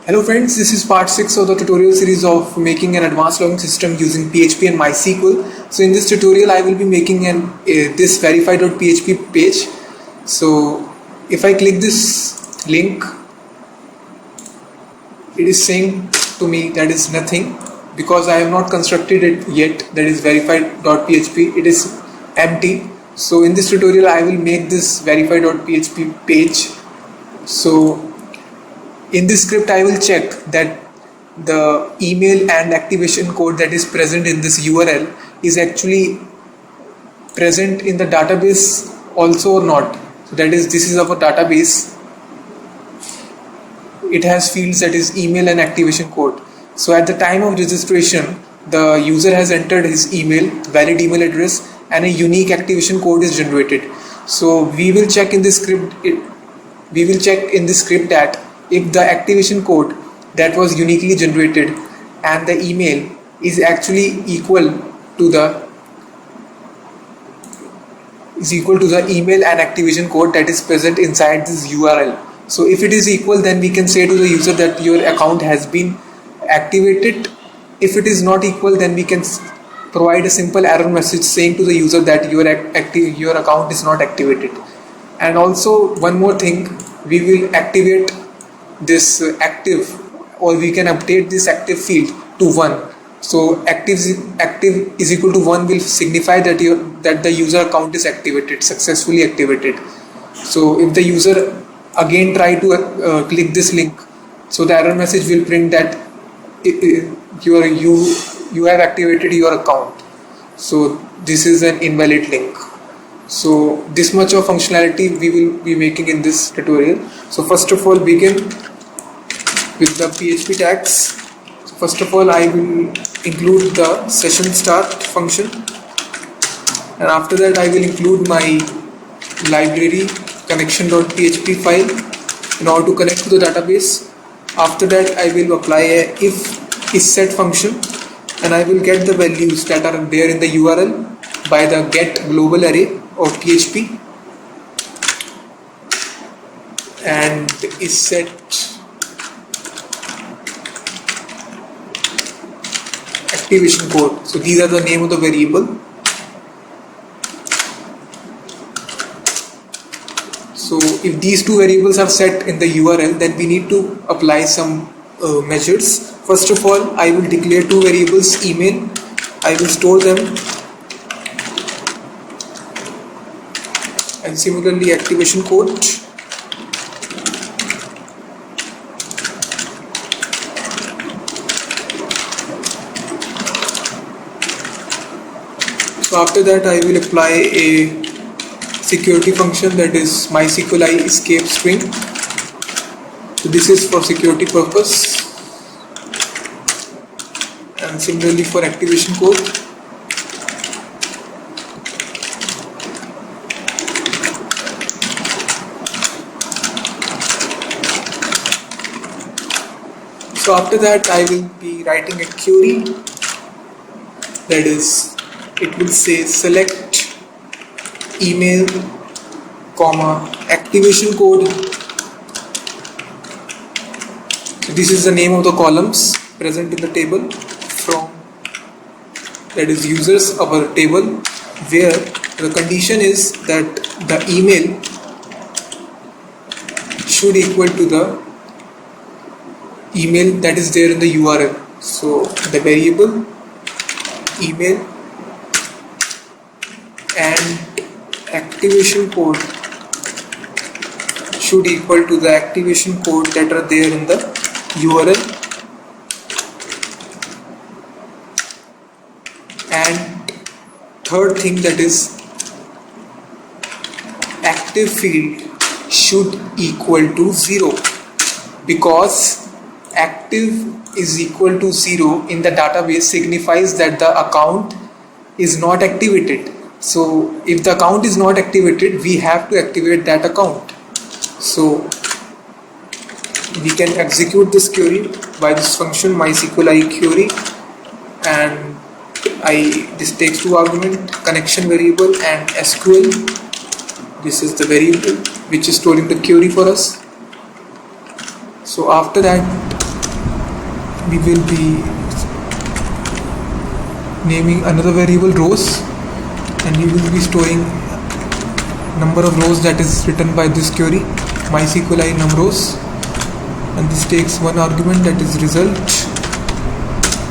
Hello friends, this is part 6 of the tutorial series of making an advanced logging system using PHP and MySQL. So in this tutorial I will be making this verify.php page. So if I click this link, it is saying to me that is nothing because I have not constructed it yet, that is verify.php, it is empty. So in this tutorial I will make this verify.php page. So in this script I will check that the email and activation code that is present in this URL is actually present in the database also or not. So that is, this is our database. It has fields that is email and activation code. So at the time of registration, the user has entered his email, valid email address, and a unique activation code is generated. So we will check in this script that if the activation code that was uniquely generated and the email is actually equal to the email and activation code that is present inside this URL. So if it is equal, then we can say to the user that your account has been activated. If it is not equal, then we can provide a simple error message saying to the user that your account is not activated. And also one more thing, we will activate this active, or we can update this active field to 1. So active is equal to 1 will signify that the user account is successfully activated. So if the user again try to click this link, so the error message will print that you have activated your account. So this is an invalid link. So this much of functionality we will be making in this tutorial. So first of all, begin with the PHP tags. So first of all, I will include the session start function, and after that I will include my library connection.php file in order to connect to the database. After that I will apply a if isSet function, and I will get the values that are there in the URL by the get global array of PHP and isSet activation code. So these are the name of the variable. So if these two variables are set in the URL, then we need to apply some measures. First of all, I will declare two variables, email. I will store them, and similarly activation code. So after that I will apply a security function, that is MySQL escape string. So this is for security purpose, and similarly for activation code. So after that I will be writing a query, that is, it will say select email comma activation code. So this is the name of the columns present in the table from, that is, users, our table, where the condition is that the email should equal to the email that is there in the URL. So the variable email and activation code should equal to the activation code that are there in the URL. And third thing, that is active field should equal to 0, because active is equal to 0 in the database signifies that the account is not activated. So if the account is not activated, we have to activate that account. So we can execute this query by this function MySQL query, and this takes two arguments, connection variable and SQL. This is the variable which is storing the query for us. So after that we will be naming another variable rows, and we will be storing number of rows that is written by this query MySQL numRows, and this takes one argument, that is result.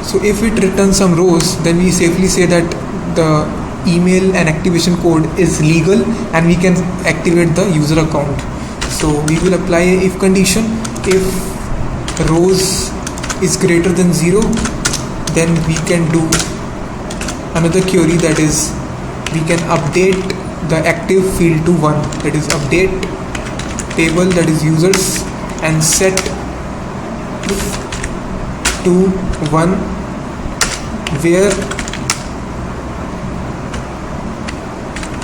So if it returns some rows, then we safely say that the email and activation code is legal and we can activate the user account. So we will apply a if condition. If rows is greater than 0, then we can do another query, that is we can update the active field to 1, that is update table, that is users, and set to 1 where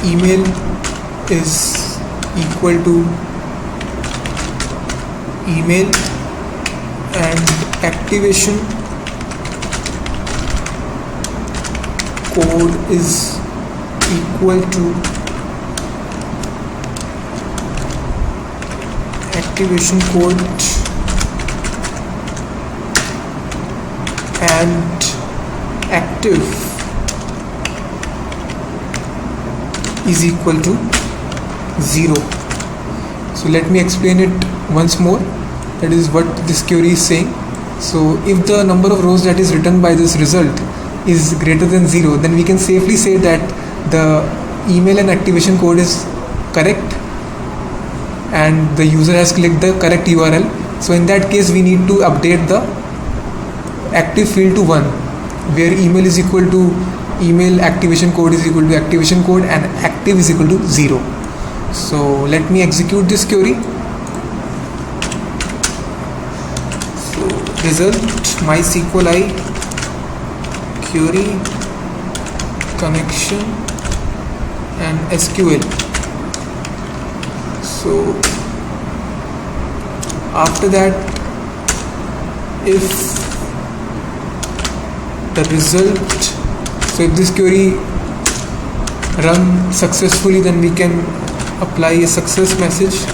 email is equal to email and activation code is equal to activation code and active is equal to 0. So let me explain it once more. That is what this query is saying. So if the number of rows that is written by this result is greater than 0, then we can safely say that the email and activation code is correct and the user has clicked the correct URL. So in that case we need to update the active field to 1 where email is equal to email, activation code is equal to activation code, and active is equal to 0. So let me execute this query. So result MySQL query connection and SQL. So after that, if the result, so if this query run successfully, then we can apply a success message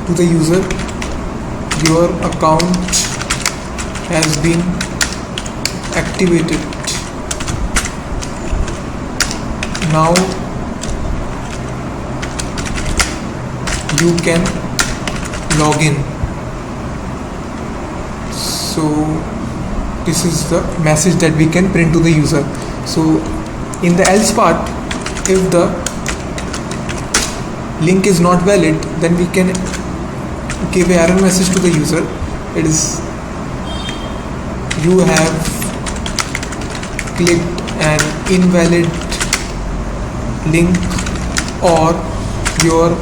to the user. Your account has been activated. Now you can log in. So this is the message that we can print to the user. So in the else part, if the link is not valid, then we can give an error message to the user. It is you have clicked an invalid link, or your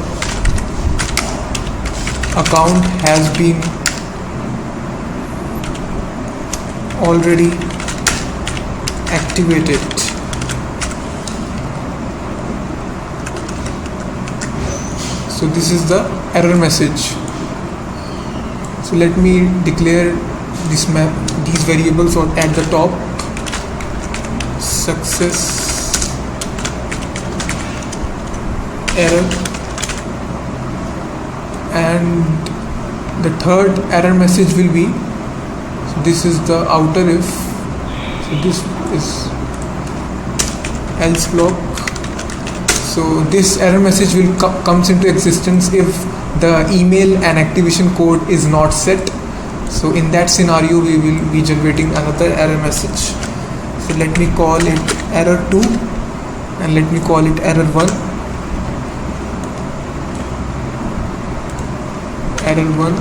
account has been already activated. So this is the error message. So let me declare these variables at the top. Success error, and the third error message will be, so this is the outer if, so this is else block. So this error message will comes into existence if the email and activation code is not set. So in that scenario we will be generating another error message. So let me call it error 2 and let me call it error 1. Error 1,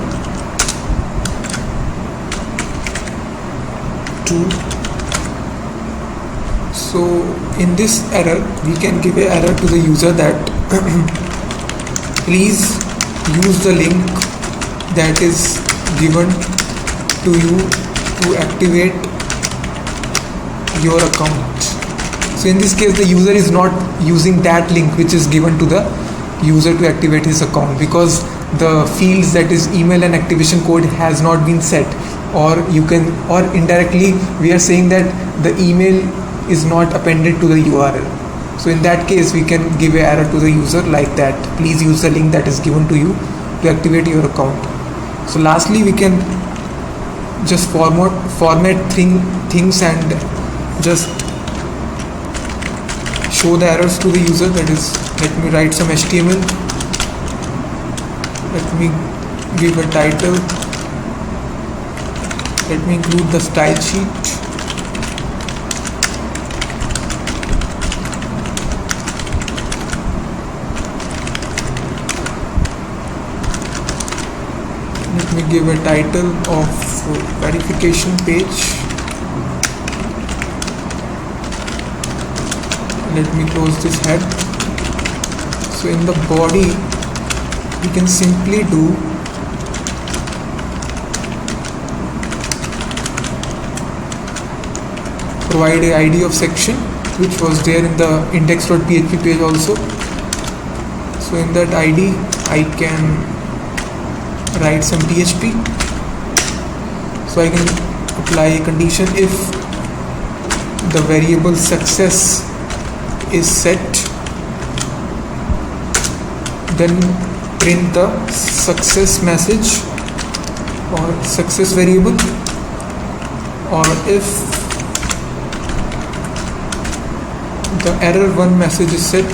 2. So in this error we can give an error to the user that please use the link that is given to you to activate your account. So in this case the user is not using that link which is given to the user to activate his account, because the fields, that is email and activation code, has not been set, or indirectly we are saying that the email is not appended to the URL. So in that case we can give an error to the user like that, please use the link that is given to you to activate your account. So lastly we can just format things and just show the errors to the user. That is, let me write some HTML, let me give a title, let me include the style sheet, let me give a title of verification page, let me close this head. So in the body we can simply do provide a ID of section, which was there in the index.php page also. So in that ID I can write some PHP. So I can apply a condition if the variable success is set, then print the success message or success variable, or if the error1 message is set,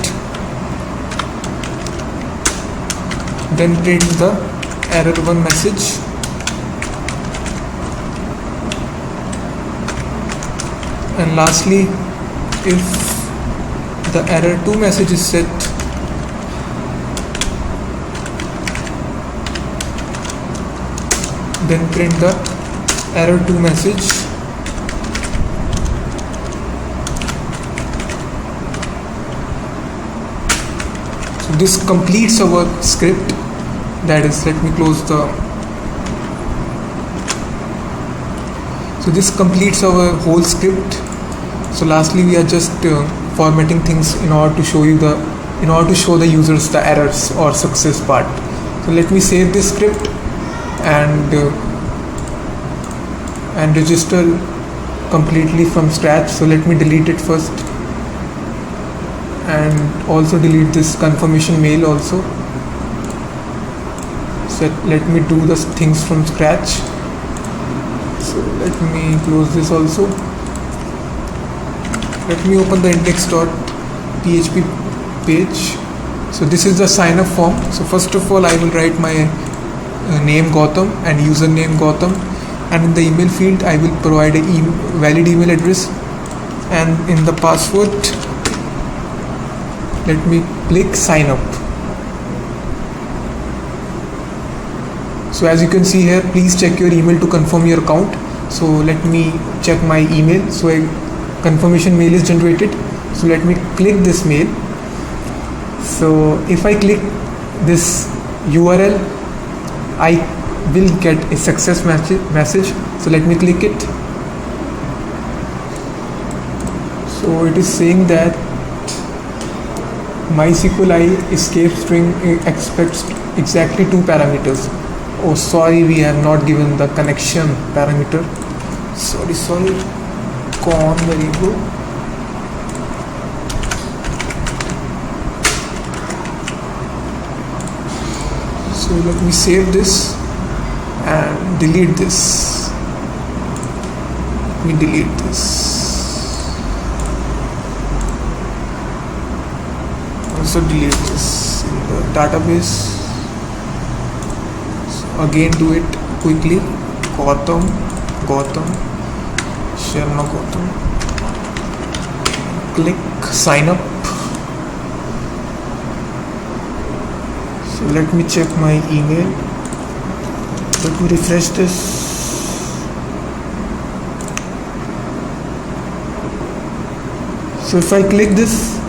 then print the error1 message. And lastly, if the error2 message is set, then print the error2 message. So this completes our script. That is, let me close the. So this completes our whole script. So lastly, we are just formatting things in order to show the users the errors or success part. So let me save this script and register completely from scratch. So let me delete it first, and also delete this confirmation mail also. So let me do the things from scratch. So let me close this also. Let me open the index.php page. So this is the sign up form. So first of all I will write my name Gautam and username Gautam, and in the email field I will provide a valid email address, and in the password let me click sign up. So as you can see here, please check your email to confirm your account. So let me check my email. So a confirmation mail is generated. So let me click this mail. So if I click this URL, I will get a success message. So let me click it. So it is saying that MySQLi escape string expects exactly 2 parameters. Oh sorry, we have not given the connection parameter. Sorry, con variable. So let me save this and delete this. Let me delete this. Also delete this in the database. So again do it quickly. Gautam, Sharma Gautam. Click sign up. So let me check my email. Let me refresh this. So if I click this,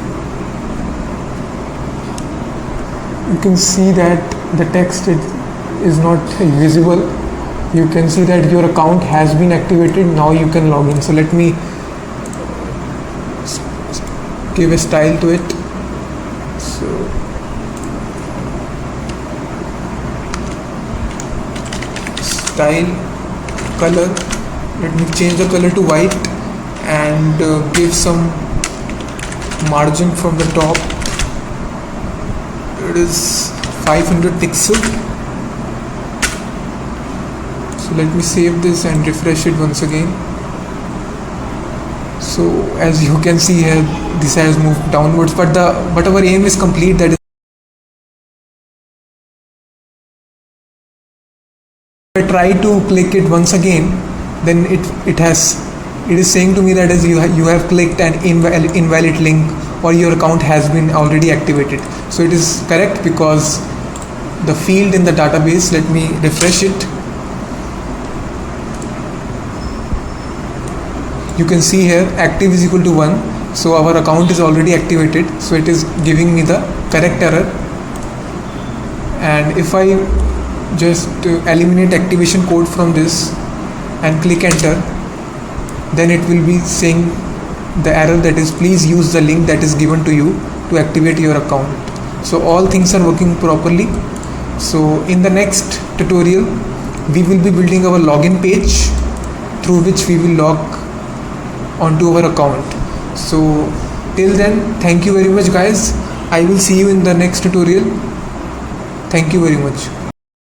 you can see that the text is not visible. You can see that your account has been activated. Now you can log in. So let me give a style to it. So style, color, let me change the color to white and give some margin from the top. It is 500 pixel. So let me save this and refresh it once again. So as you can see here, this has moved downwards, but our aim is complete. That is, if I try to click it once again, then it is saying to me that as you have clicked an invalid link, or your account has been already activated. So it is correct because the field in the database, let me refresh it. You can see here active is equal to 1, so our account is already activated, so it is giving me the correct error. And if I just eliminate activation code from this and click enter, then it will be saying the error, that is, please use the link that is given to you to activate your account. So all things are working properly. So in the next tutorial we will be building our login page through which we will log onto our account. So till then, thank you very much guys. I will see you in the next tutorial. Thank you very much.